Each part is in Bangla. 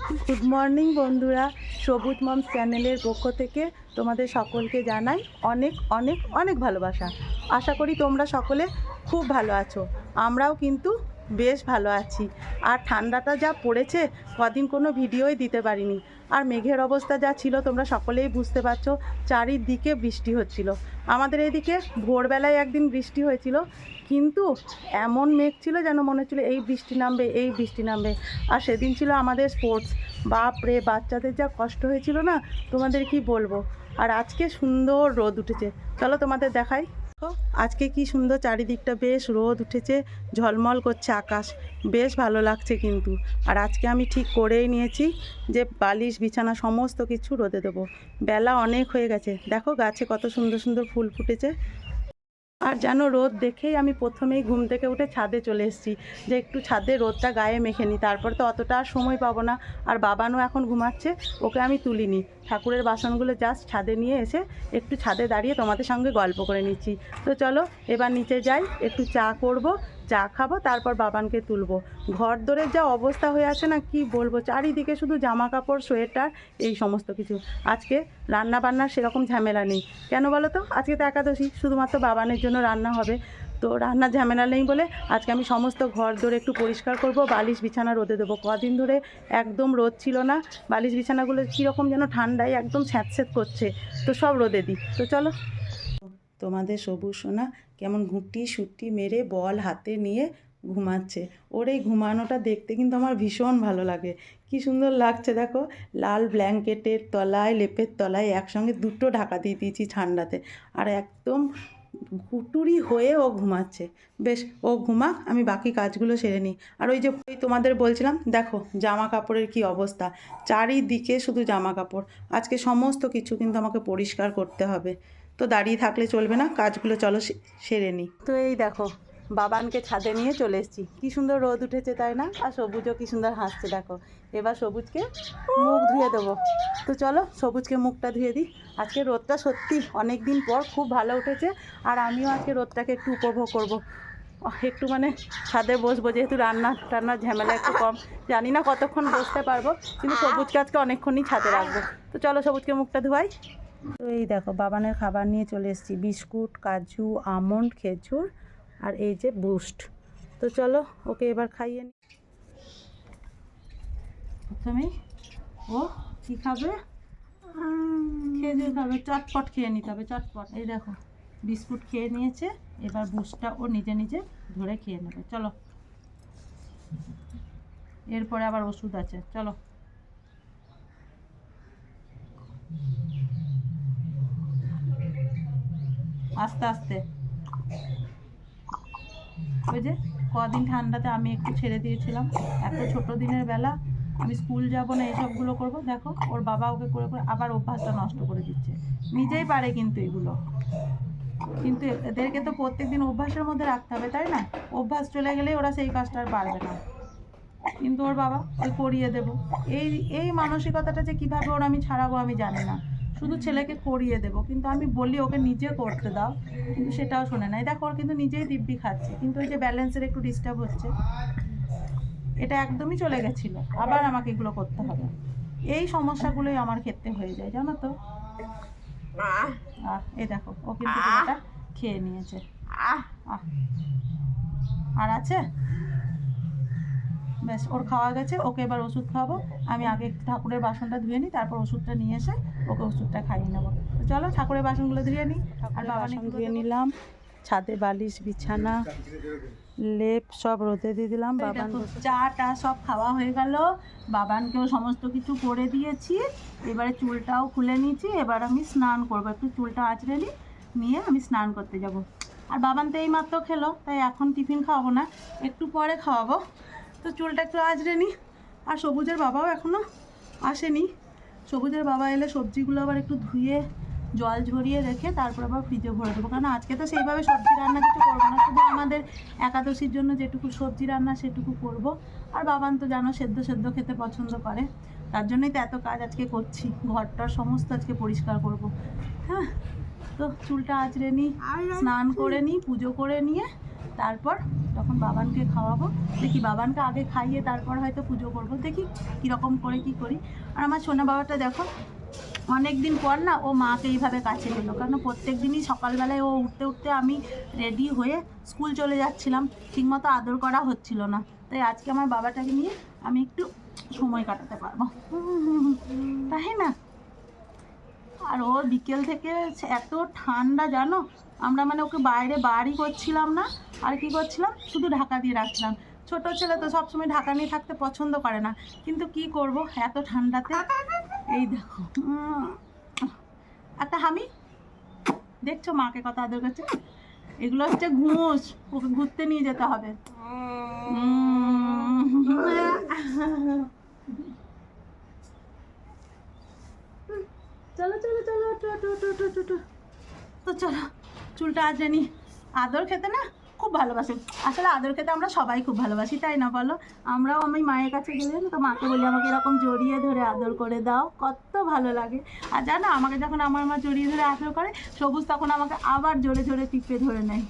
গুড মর্নিং বন্ধুরা, সবুজ মমস চ্যানেলের পক্ষ থেকে তোমাদের সকলকে জানাই অনেক অনেক অনেক ভালোবাসা। আশা করি তোমরা সকলে খুব ভালো আছো। আমরাও কিন্তু বেশ ভালো আছি। আর ঠান্ডাটা যা পড়েছে, কদিন কোনো ভিডিওই দিতে পারিনি। আর মেঘের অবস্থা যা ছিল তোমরা সকলেই বুঝতে পারছো, চারিদিকে বৃষ্টি হচ্ছিল। আমাদের এদিকে ভোরবেলায় একদিন বৃষ্টি হয়েছিল, কিন্তু এমন মেঘ ছিল যেন মনে হচ্ছিল এই বৃষ্টি নামবে, এই বৃষ্টি নামবে। আর সেদিন ছিল আমাদের স্পোর্টস। বাপরে, বাচ্চাদের যা কষ্ট হয়েছিল না, তোমাদের কি বলবো। আর আজকে সুন্দর রোদ উঠেছে, চলো তোমাদের দেখাই। আজকে কি সুন্দর চারিদিকটা, বেশ রোদ উঠেছে, ঝলমল করছে আকাশ, বেশ ভালো লাগছে কিন্তু। আর আজকে আমি ঠিক করেই নিয়েছি যে বালিশ বিছানা সমস্ত কিছু রোদে দেবো। বেলা অনেক হয়ে গেছে, দেখো গাছে কত সুন্দর সুন্দর ফুল ফুটেছে। আর যেন রোদ দেখেই আমি প্রথমেই ঘুম থেকে উঠে ছাদে চলে এসেছি, যে একটু ছাদে রোদটা গায়ে মেখে নিই, তারপর তো অতটা আর সময় পাবো না। আর বাবানও এখন ঘুমাচ্ছে, ওকে আমি তুলিনি। ঠাকুরের বাসনগুলো জাস্ট ছাদে নিয়ে এসে একটু ছাদে দাঁড়িয়ে তোমাদের সঙ্গে গল্প করে নিচ্ছি। তো চলো এবার নিচে যাই, একটু চা করব, চা খাবো, তারপর বাবানকে তুলবো। ঘর দোরের যা অবস্থা হয়ে আছে না, কি বলবো, চারিদিকে শুধু জামা কাপড়, সোয়েটার, এই সমস্ত কিছু। আজকে রান্না বান্নার সেরকম ঝামেলা নেই। কেন বলো তো, আজকে তো একাদশী, শুধুমাত্র বাবানের জন্য রান্না হবে। তো রান্নার ঝামেলা নেই বলে আজকে আমি সমস্ত ঘর দোর একটু পরিষ্কার করব, বালিশ বিছানা রোদে দেবো। কদিন ধরে একদম রোদ ছিল না, বালিশ বিছানাগুলো কীরকম যেন ঠান্ডায় একদম স্যাঁতস্যাঁত করছে, তো সব রোদে দিই। তো চলো, তোমাদের সবুজ সোনা কেমন ঘুঁটি সুটি মেরে বল হাতে নিয়ে ঘুমাচ্ছে। ওর এই ঘুমানোটা দেখতে কিন্তু আমার ভীষণ ভালো লাগে। কি সুন্দর লাগছে দেখো, লাল ব্ল্যাঙ্কেটের তলায়, লেপের তলায় একসঙ্গে দুটো ঢাকা দিয়ে দিয়েছি ঠান্ডাতে। আর একদম ঘুটুরি হয়ে ও ঘুমাচ্ছে। বেশ, ও ঘুমাক, আমি বাকি কাজগুলো সেরে নিই। আর ওই যে তোমাদের বলছিলাম, দেখো জামা কাপড়ের কি অবস্থা, চারিদিকে শুধু জামা কাপড়। আজকে সমস্ত কিছু কিন্তু আমাকে পরিষ্কার করতে হবে। তো দাঁড়িয়ে থাকলে চলবে না, কাজগুলো চলো সেরে নিই। তো এই দেখো, বাবানকে ছাদে নিয়ে চলে এসেছি। কী সুন্দর রোদ উঠেছে তাই না? আর সবুজও কী সুন্দর হাসছে দেখো। এবার সবুজকে মুখ ধুয়ে দেবো। তো চলো সবুজকে মুখটা ধুয়ে দিই। আজকে রোদটা সত্যি অনেক দিন পর খুব ভালো উঠেছে। আর আমিও আজকে রোদটাকে একটু উপভোগ করব। একটু মানে ছাদে বসবো, যেহেতু রান্নার ঝামেলা একটু কম। জানি না কতক্ষণ বসতে পারবো, কিন্তু সবুজকে আজকে অনেকক্ষণই ছাদে রাখবো। তো চলো সবুজকে মুখটা ধোয়াই। তো এই দেখো, বাবানের খাবার নিয়ে চলে এসেছি, বিস্কুট, কাজু, আমন্ড, খেজুর, আর এই যে বুস্ট। তো চলো ওকে এবার খাইয়ে নিই। প্রথমেই ও কী খাবে, খেজুর খাবে। চটপট খেয়ে নিতে হবে, চটপট। এই দেখো বিস্কুট খেয়ে নিয়েছে, এবার বুস্টটা ও নিজে নিজে ধরে খেয়ে নেবে। চলো, এরপরে আবার ওষুধ আছে, চলো। আস্তে আস্তে। ওই যে কদিন ঠান্ডাতে আমি একটু ছেড়ে দিয়েছিলাম, এত ছোট দিনের বেলা, আমি স্কুল যাব না, এইসবগুলো করবো। দেখো ওর বাবা ওকে করে করে আবার অভ্যাসটা নষ্ট করে দিচ্ছে। নিজেই পারে কিন্তু এগুলো, কিন্তু এদেরকে তো প্রত্যেকদিন অভ্যাসের মধ্যে রাখতে হবে, তাই না? অভ্যাস চলে গেলেই ওরা সেই কাজটা আর পারবে না। কিন্তু ওর বাবা ওই করিয়ে দেবো, এই এই মানসিকতাটা যে কীভাবে ওর আমি ছাড়াবো আমি জানি না। শুধু ছেলেকে করিয়ে দেবো, কিন্তু আমি বলি ওকে নিজে করতে দাও, কিন্তু সেটাও শোনে না। দেখো ওর কিন্তু নিজেই দিব্যি খাচ্ছে, কিন্তু ওই যে ব্যালেন্সের একটু ডিস্টার্ব হচ্ছে, এটা একদমই চলে গেছিলো, আবার আমাকে এগুলো করতে হবে। এই সমস্যাগুলোই আমার ক্ষেত্রে হয়ে যায়, জানো তো। এই দেখো ও কিন্তু পুরোটা খেয়ে নিয়েছে। আর আছে, ব্যাস ওর খাওয়া গেছে। ওকে এবার ওষুধ খাওয়াবো। আমি আগে ঠাকুরের বাসনটা ধুয়ে নিই, তারপর ওষুধটা নিয়ে এসে ওকে ওষুধটা খাইয়ে নেবো। তো চলো ঠাকুরের বাসনগুলো ধুয়ে নিই। আর বাসন ধুয়ে নিলাম, ছাদে বালিশ বিছানা লেপ সব রোদে দিয়ে দিলাম। বাবান চাটা সব খাওয়া হয়ে গেল, বাবানকেও সমস্ত কিছু করে দিয়েছি। এবারে চুলটাও খুলে নিয়েছি, এবার আমি স্নান করবো। একটু চুলটা আঁচড়ে নিয়ে আমি স্নান করতে যাব। আর বাবান তো এইমাত্র খেলো, তাই এখন টিফিন খাওয়াবো না, একটু পরে খাওয়াবো। তো চুলটা একটু আঁচড়ে নিই। আর সবুজের বাবাও এখনও আসেনি। সবুজের বাবা এলে সবজিগুলো আবার একটু ধুয়ে জল ঝরিয়ে রেখে তারপর আবার ফ্রিজে ভরে দেবো, কারণ আজকে তো সেইভাবে সবজি রান্না কিছু করবো না, শুধু আমাদের একাদশীর জন্য যেটুকু সবজি রান্না সেটুকু করব। আর বাবান তো জানো সেদ্ধ সেদ্ধ খেতে পছন্দ করে, তার জন্যই তো এত কাজ আজকে করছি। ঘরটার সমস্ত আজকে পরিষ্কার করব। হ্যাঁ, তো চুলটা আঁচড়ে নিই, স্নান করে নিই, পুজো করে নিয়ে তারপর যখন বাবানকে খাওয়াবো, দেখি বাবানকে আগে খাইয়ে তারপর হয়তো পুজো করবো, দেখি কীরকম করে কী করি। আর আমার সোনা বাবাটা দেখো অনেক দিন পর না ও মাকে এইভাবে কাছে পেলো, কারণ প্রত্যেক দিনই সকালবেলায় ও উঠতে উঠতে আমি রেডি হয়ে স্কুল চলে যাচ্ছিলাম, ঠিকমতো আদর করা হচ্ছিল না। তাই আজকে আমার বাবাটাকে নিয়ে আমি একটু সময় কাটাতে পারবো, তাই না? আর ও বিকেল থেকে এত ঠান্ডা জানো, আমরা মানে ওকে বাইরে বাড়ি করছিলাম না, আর কি করছিলাম, শুধু ঢাকা দিয়ে রাখছিলাম। ছোট ছেলে তো সবসময় ঢাকা নিয়ে থাকতে পছন্দ করে না, কিন্তু কি করব এত ঠান্ডাতে। এই দেখো একটা হামি, দেখছো মাকে কত আদর করছে। এগুলো হচ্ছে ঘুষ, ওকে ঘুরতে নিয়ে যেতে হবে। চলো চলো চলো তো চলো চুলটা আজরে নি। আদর খেতে না খুব ভালোবাসে, আসলে আদর খেতে আমরা সবাই খুব ভালোবাসি, তাই না বলো? আমরাও আমি মায়ের কাছে গেলে তো মাকে বলি আমাকে এরকম জড়িয়ে ধরে আদর করে দাও, কত ভালো লাগে। আর জানো আমাকে যখন আমার মা জড়িয়ে ধরে আদর করে, সবুজ তখন আমাকে আবার জোরে জোরে টিপে ধরে নেয়।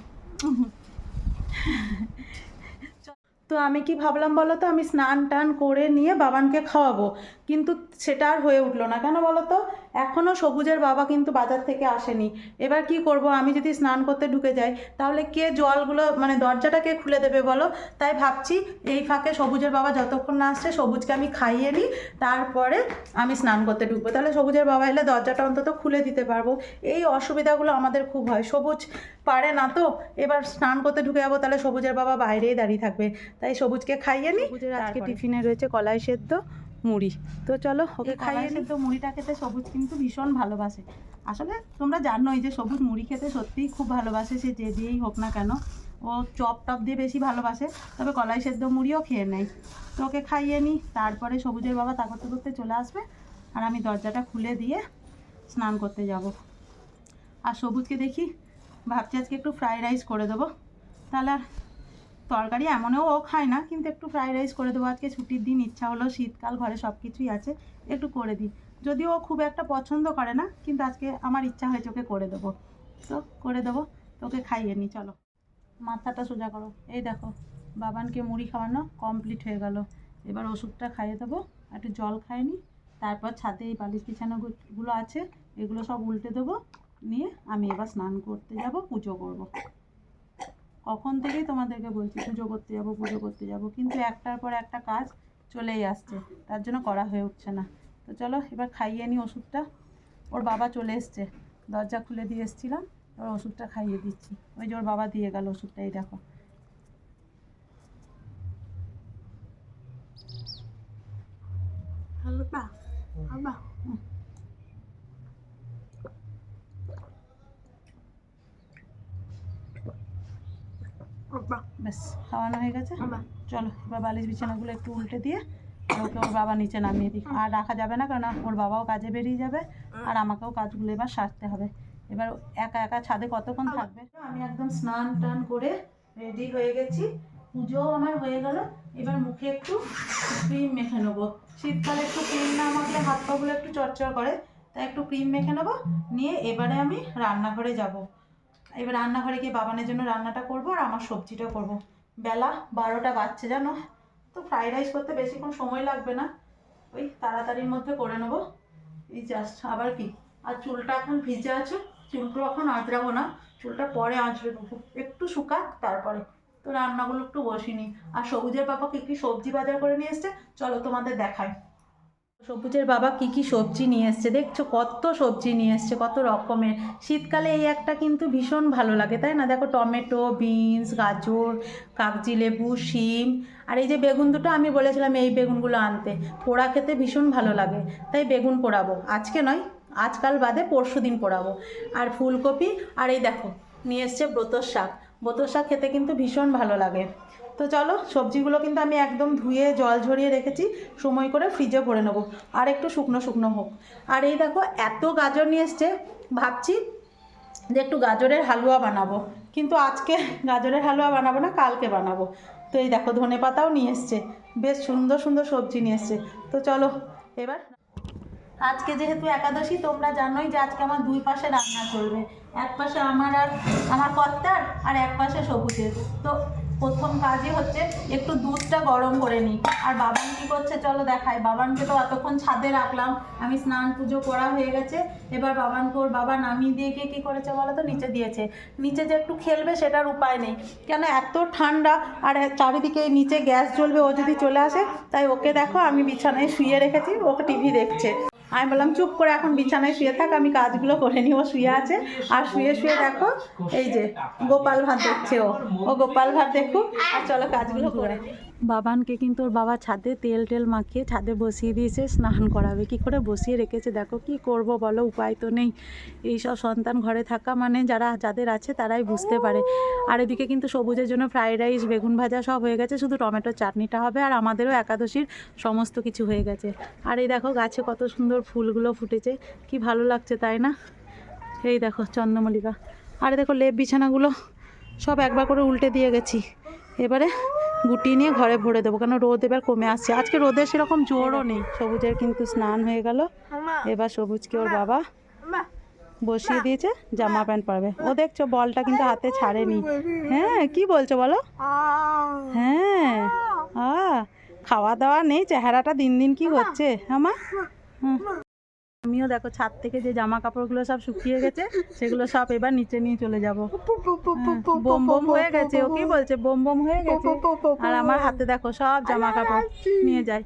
তো আমি কি ভাবলাম বলো তো, আমি স্নান টান করে নিয়ে বাবানকে খাওয়াবো, কিন্তু সেটা আর হয়ে উঠলো না। কেন বলো তো, এখনও সবুজের বাবা কিন্তু বাজার থেকে আসেনি। এবার কি করব, আমি যদি স্নান করতে ঢুকে যাই তাহলে কে জলগুলো মানে দরজাটা কে খুলে দেবে বলো? তাই ভাবছি এই ফাঁকে সবুজের বাবা যতক্ষণ না আসছে সবুজকে আমি খাইয়ে নিই, তারপরে আমি স্নান করতে ঢুকবো, তাহলে সবুজের বাবা এলে দরজাটা অন্তত খুলে দিতে পারবো। এই অসুবিধাগুলো আমাদের খুব হয়, সবুজ পারে না তো। এবার স্নান করতে ঢুকে যাবো, তাহলে সবুজের বাবা বাইরেই দাঁড়িয়ে থাকবে, তাই সবুজকে খাইয়ে নিই। সবুজের আজকে টিফিনে রয়েছে কলাই সেদ্ধ মুড়ি, তো চলো ওকে খাইয়ে নিই। তো মুড়িটা খেতে সবুজ কিন্তু ভীষণ ভালোবাসে। আসলে তোমরা জানোই যে সবুজ মুড়ি খেতে সত্যিই খুব ভালোবাসে, সে যে দিয়েই হোক না কেন। ও চপ টপ দিয়ে বেশি ভালোবাসে, তবে কলাই সেদ্ধ মুড়িও খেয়ে নেয়। তো ওকে খাইয়ে নিই, তারপরে সবুজের বাবা তা করতে করতে চলে আসবে, আর আমি দরজাটা খুলে দিয়ে স্নান করতে যাব। আর সবুজকে দেখি ভাবছি আজকে একটু ফ্রাইড রাইস করে দেবো, তাহলে আর তরকারি এমনও ও খায় না, কিন্তু একটু ফ্রাইড রাইস করে দেবো। আজকে ছুটির দিন, ইচ্ছা হলো, শীতকাল, ঘরে সব কিছুই আছে, একটু করে দিই। যদিও ও খুব একটা পছন্দ করে না, কিন্তু আজকে আমার ইচ্ছা হয়েছে ওকে করে দেবো, তো করে দেবো। তোকে খাইয়ে নিই, চলো। মাথাটা সোজা করো। এই দেখো বাবানকে মুড়ি খাওয়ানো কমপ্লিট হয়ে গেল, এবার ওষুধটা খাইয়ে দেবো, একটু জল খাইয়ে নিই, তারপর ছাদে এই বালিশ বিছানাগুলো আছে এগুলো সব উল্টে দেবো, নিয়ে আমি এবার স্নান করতে যাব, পুজো করব। কখন থেকেই তোমাদেরকে বলছি পুজো করতে যাব পুজো করতে যাব, কিন্তু একটার পর একটা কাজ চলেই আসছে, তার জন্য করা হয়ে উঠছে না। তো চলো এবার খাইয়ে নিই ওষুধটা। ওর বাবা চলে এসছে, দরজা খুলে দিয়ে এসেছিলাম, ওর ওষুধটা খাইয়ে দিচ্ছি। ওই যে ওর বাবা দিয়ে গেল ওষুধটা, এই দেখো। ব্যাস খাওয়ানো হয়ে গেছে, চলো এবার বালিশ বিছানাগুলো একটু উল্টে দিয়ে ওকে ওর বাবা নিচে নামিয়ে দিই। আর রাখা যাবে না, কারণ ওর বাবাও কাজে বেরিয়ে যাবে, আর আমাকেও কাজগুলো এবার সারতে হবে। এবার একা একা ছাদে কতক্ষণ থাকবে। আমি একদম স্নান টান করে রেডি হয়ে গেছি, পুজোও আমার হয়ে গেল। এবার মুখে একটু ক্রিম মেখে নেবো, শীতকালে একটু ক্রিম না মাখলে হাত পাগুলো একটু চড়চড় করে, তাই একটু ক্রিম মেখে নেবো। নিয়ে এবারে আমি রান্নাঘরে যাব। এবার রান্নাঘরে গিয়ে বাবানের জন্য রান্নাটা করব, আর আমার সবজিটাও করব। বেলা 12টা বাজছে জানো, তো ফ্রাইড রাইস করতে বেশিক্ষণ সময় লাগবে না, ওই তাড়াতাড়ির মধ্যে করে নেবো। এই জাস্ট আবার কি, আর চুলটা এখন ভিজে আছে, চুলগুলো এখন আঁচড়াবো না, চুলটা পরে আঁচড়ে দেবো, একটু শুকাক তারপরে। তো রান্নাগুলো একটু বসিনি। আর সবুজের বাবা কী কী সবজি বাজার করে নিয়ে এসছে চলো তোমাদের দেখাই। সবুজের বাবা কি কি সবজি নিয়ে এসছে দেখছো, কত সবজি নিয়ে এসছে, কত রকমের। শীতকালে এই একটা কিন্তু ভীষণ ভালো লাগে, তাই না? দেখো টমেটো, বিনস, গাজর, কাগজি লেবু, শিম, আর এই যে বেগুন দুটো আমি বলেছিলাম এই বেগুনগুলো আনতে, পোড়া খেতে ভীষণ ভালো লাগে, তাই বেগুন পোড়াবো। আজকে নয়, আজকাল বাদে পরশু দিন পোড়াবো। আর ফুলকপি, আর এই দেখো নিয়ে এসছে ব্রতর শাক। ব্রতর শাক খেতে কিন্তু ভীষণ ভালো লাগে। তো চলো সবজিগুলো কিন্তু আমি একদম ধুয়ে জল ঝরিয়ে রেখেছি, সময় করে ফ্রিজে ভরে নেবো, আর একটু শুকনো শুকনো হোক। আর এই দেখো এত গাজর নিয়ে এসছে, ভাবছি যে একটু গাজরের হালুয়া বানাবো, কিন্তু আজকে গাজরের হালুয়া বানাবো না, কালকে বানাবো। তো এই দেখো ধনেপাতাও নিয়ে এসছে, বেশ সুন্দর সুন্দর সবজি নিয়ে এসছে। তো চলো এবার আজকে যেহেতু একাদশী তোমরা জানোই যে আজকে আমার দুই পাশে রান্না চলবে, এক পাশে আমার আর আমার কর্তার, আর এক পাশে সবুজের। তো প্রথম কাজই হচ্ছে একটু দুধটা গরম করে নিই। আর বাবান কী করছে চলো দেখাই। বাবানকে তো এতক্ষণ ছাদে রাখলাম, আমি স্নান পুজো করা হয়ে গেছে। এবার বাবানকে ওর বাবা নামিয়ে দিয়ে গিয়ে কী করেছে বলো তো, নিচে দিয়েছে। নিচে যে একটু খেলবে সেটার উপায় নেই, কেন এত ঠান্ডা আর চারিদিকে নিচে গ্যাস জ্বলবে ও যদি চলে আসে। তাই ওকে দেখো আমি বিছানায় শুয়ে রেখেছি, ওকে টিভি দেখছে। আমি বললাম চুপ করে এখন বিছানায় শুয়ে থাক, আমি কাজগুলো করে নিই। ও শুয়ে আছে, আর শুয়ে শুয়ে দেখো এই যে গোপাল ভাত দেখছে। ও গোপাল ভাত দেখুক, আর চলো কাজগুলো করে। বাবানকে কিন্তু ওর বাবা ছাদে তেল টেল মাখিয়ে ছাদে বসিয়ে দিয়েছে, স্নান করাবে। কি করে বসিয়ে রেখেছে দেখো, কি করব বলো, উপায় তো নেই। এইসব সন্তান ঘরে থাকা মানে যাদের আছে তারাই বুঝতে পারে। আর এদিকে কিন্তু সবুজের জন্য ফ্রাইড রাইস, বেগুন ভাজা সব হয়ে গেছে, শুধু টমেটোর চাটনিটা হবে। আর আমাদেরও একাদশীর সমস্ত কিছু হয়ে গেছে। আর এই দেখো গাছে কত সুন্দর ফুলগুলো ফুটেছে, কি ভালো লাগছে তাই না? এই দেখো চন্দ্রমল্লিকা। আর দেখো লেপ বিছানাগুলো সব একবার করে উল্টে দিয়ে গেছি। এবারে গুটিয়ে নিয়ে ঘরে ভরে দেবো, কেন রোদ এবার কমে আসছে। আজকে রোদের সেরকম জোরও নেই। সবুজের কিন্তু স্নান হয়ে গেল। এবার সবুজকে ওর বাবা বসিয়ে দিয়েছে, জামা প্যান্ট পরবে। ও দেখছো বলটা কিন্তু হাতে ছাড়েনি। হ্যাঁ কি বলছো বলো? হ্যাঁ খাওয়া দাওয়া নেই, চেহারাটা দিন দিন কি হচ্ছে আমার। আমিও দেখো ছাদ থেকে যে জামা কাপড়গুলো সব শুকিয়ে গেছে সেগুলো সব এবার নিচে নিয়ে চলে যাব। বোম বোম হয়ে গেছে, ও কি বলছে বোম বোম হয়ে গেছে। আর আমার হাতে দেখো সব জামা কাপড় নিয়ে যায়।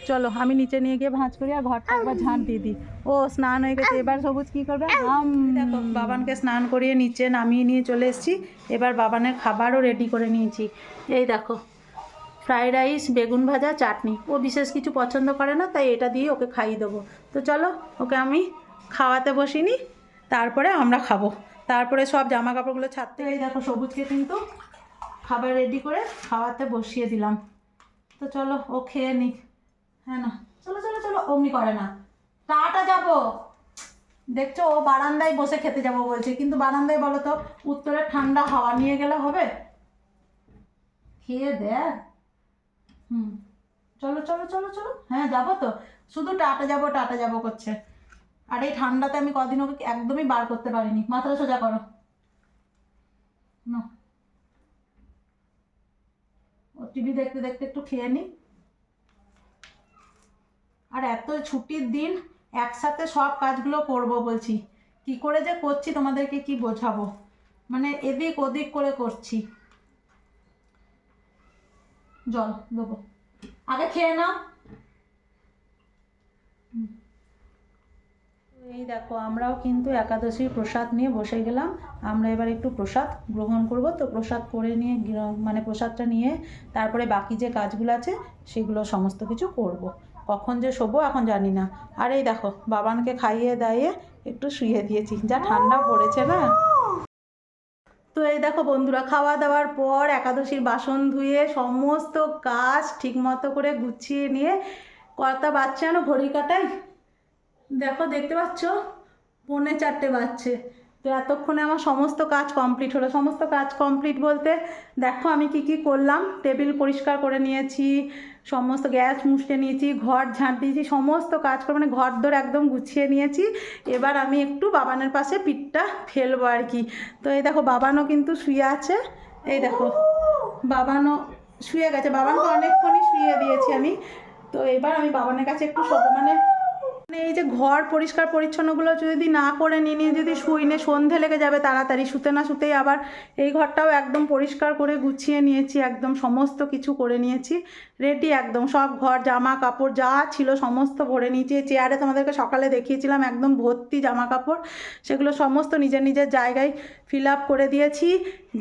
চলো আমি নিচে নিয়ে গিয়ে ভাঁজ করি, আর ঘরটা একবার ঝাঁট দিয়ে দিই। ও স্নান হয়ে গেছে, এবার সবুজ কি করবে। দেখো বাবানকে স্নান করিয়ে নিচে নামিয়ে নিয়ে চলে এসেছি। এবার বাবানের খাবারও রেডি করে নিয়েছি। এই দেখো ফ্রাইড রাইস, বেগুন ভাজা, চাটনি। ও বিশেষ কিছু পছন্দ করে না, তাই এটা দিয়ে ওকে খাইয়ে দেবো। তো চলো ওকে আমি খাওয়াতে বসিনি, তারপরে আমরা খাবো। তারপরে সব জামা কাপড়গুলো ছাড়তে। এই দেখো সবুজকে কিন্তু খাবার রেডি করে খাওয়াতে বসিয়ে দিলাম। তো চলো ও খেয়ে নিক। হ্যাঁ না চলো চলো চলো, অমনি করে না। টাটা যাবো দেখছো, ও বারান্দায় বসে খেতে যাবো বলছে, কিন্তু বারান্দায় বলো তো উত্তরের ঠান্ডা হাওয়া নিয়ে গেলে হবে? খেয়ে দেখ। চলো চলো চলো চলো, হ্যাঁ যাবো তো, শুধু টাটা যাবো করছে। আর এই ঠান্ডাতে আমি কদিন ওকে একদমই বার করতে পারিনি। মাথাটা সোজা করো। ও টিভি দেখতে দেখতে একটু খেয়ে নি। আর এত ছুটির দিন একসাথে সব কাজগুলো করব বলছি, কি করে যে করছি তোমাদেরকে কি বোঝাবো, মানে এদিক ওদিক করে করছি। জল দেবো, আগে খেয়ে নাও। এই দেখো আমরাও কিন্তু একাদশীর প্রসাদ নিয়ে বসে গেলাম। আমরা এবার একটু প্রসাদ গ্রহণ করব। তো প্রসাদ করে নিয়ে মানে প্রসাদটা নিয়ে তারপরে বাকি যে কাজগুলো আছে সেগুলো সমস্ত কিছু করব। কখন যে শোবো এখন জানি না। আর এই দেখো বাবানকে খাইয়ে দাইয়ে একটু শুইয়ে দিয়েছি, যা ঠান্ডা পড়েছে না। তো এই দেখো বন্ধুরা, খাওয়া দাওয়ার পর একাদশীর বাসন ধুয়ে সমস্ত কাজ ঠিক মতো করে গুছিয়ে নিয়ে কর্তা বাচ্চা না ঘড়ি কাটাই দেখো দেখতে পাচ্ছ 3:45 বাজছে। তো এতক্ষণে আমার সমস্ত কাজ কমপ্লিট হলো। সমস্ত কাজ কমপ্লিট বলতে দেখো আমি কি কি করলাম। টেবিল পরিষ্কার করে নিয়েছি, সমস্ত গ্যাস মুছতে নিয়েছি, ঘর ঝাঁট দিয়েছি, সমস্ত কাজ করে মানে ঘর দোর একদম গুছিয়ে নিয়েছি। এবার আমি একটু বাবানের পাশে পিঠটা ফেলবো আর কি। তো এই দেখো বাবানও কিন্তু শুয়ে আছে। এই দেখো বাবানও শুয়ে গেছে, বাবানকে অনেকক্ষণই শুয়ে দিয়েছি আমি। তো এবার আমি বাবানের কাছে একটু মানে এই যে ঘর পরিষ্কার পরিচ্ছন্নগুলো যদি না করে নিয়ে যদি শুইনে সন্ধে লেগে যাবে তাড়াতাড়ি, শুতে না শুতেই আবার এই ঘরটাও একদম পরিষ্কার করে গুছিয়ে নিয়েছি, একদম সমস্ত কিছু করে নিয়েছি রেডি। একদম সব ঘর জামা কাপড় যা ছিল সমস্ত ভরে নিয়েছি। চেয়ারে তোমাদেরকে সকালে দেখিয়েছিলাম একদম ভর্তি জামা কাপড়, সেগুলো সমস্ত নিজের নিজের জায়গায় ফিল আপ করে দিয়েছি।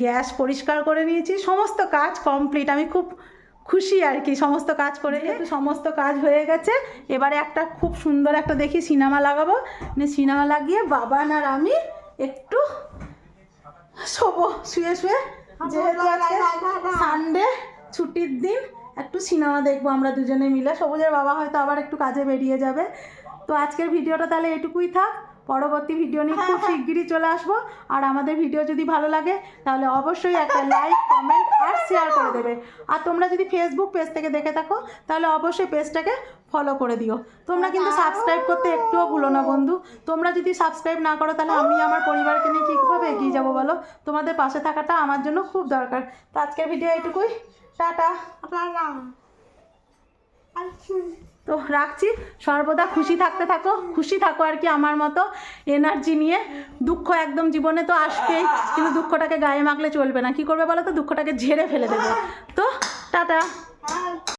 গ্যাস পরিষ্কার করে নিয়েছি, সমস্ত কাজ কমপ্লিট। আমি খুব খুশি আর কি সমস্ত কাজ করে। যেহেতু সমস্ত কাজ হয়ে গেছে, এবারে একটা খুব সুন্দর একটা দেখি সিনেমা লাগাবো। সিনেমা লাগিয়ে বাবান আর আমি একটু শোবো শুয়ে শুয়ে। যেহেতু আজকে সানডে ছুটির দিন, একটু সিনেমা দেখবো আমরা দুজনে মিলে। সবুজের বাবা হয়তো আবার একটু কাজে বেরিয়ে যাবে। তো আজকের ভিডিওটা তাহলে এটুকুই থাক। পরবর্তী ভিডিও নিয়ে খুব শিগগিরই চলে আসবো। আর আমাদের ভিডিও যদি ভালো লাগে তাহলে অবশ্যই একটা লাইক, কমেন্ট আর শেয়ার করে দেবে। আর তোমরা যদি ফেসবুক পেজ থেকে দেখে থাকো তাহলে অবশ্যই পেজটাকে ফলো করে দিও। তোমরা কিন্তু সাবস্ক্রাইব করতে একটুও ভুলো না বন্ধু। তোমরা যদি সাবস্ক্রাইব না করো তাহলে আমি আমার পরিবারকে নিয়ে কীভাবে এগিয়ে যাবো বলো? তোমাদের পাশে থাকাটা আমার জন্য খুব দরকার। তো আজকের ভিডিও এইটুকুই, টাটা। তো রাখছি, সর্বদা খুশি থাকতে থাকো, খুশি থাকো আর কি আমার মতো এনার্জি নিয়ে। দুঃখ একদম জীবনে তো আসবেই, কিন্তু দুঃখটাকে গায়ে মাখলে চলবে না। কি করবে বলো তো? দুঃখটাকে ঝেড়ে ফেলে দেবে। তো টাটা।